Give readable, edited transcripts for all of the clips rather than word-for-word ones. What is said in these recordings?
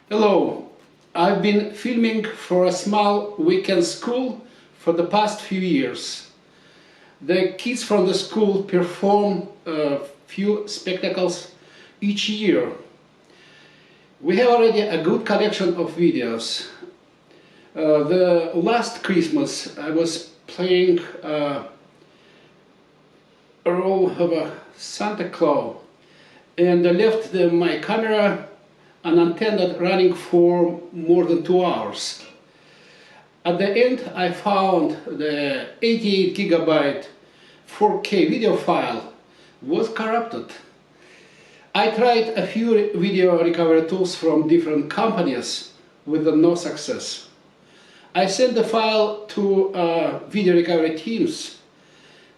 Hello, I've been filming for a small weekend school for the past few years. The kids from the school perform a few spectacles each year. We have already a good collection of videos. The last Christmas I was playing a role of a Santa Claus and I left my camera unattended running for more than 2 hours. At the end I found the 88 gigabyte 4K video file was corrupted. I tried a few video recovery tools from different companies with no success. I sent the file to video recovery teams.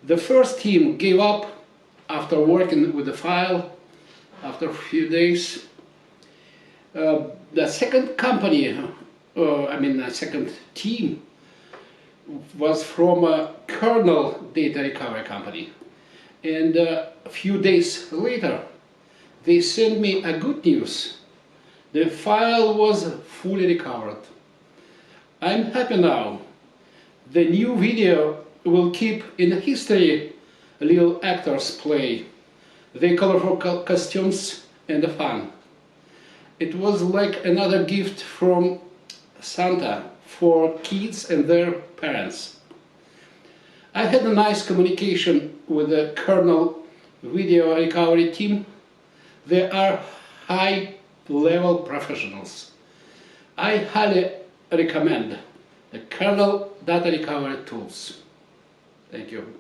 The first team gave up after working with the file after a few days. The second company, the second team was from a Kernel Data Recovery company. And a few days later, they sent me a good news. The file was fully recovered. I'm happy now. The new video will keep in history little actors play, their colorful costumes and the fun. It was like another gift from Santa for kids and their parents. I had a nice communication with the Kernel Video Recovery team. They are high-level professionals. I highly recommend the Kernel Data Recovery tools. Thank you.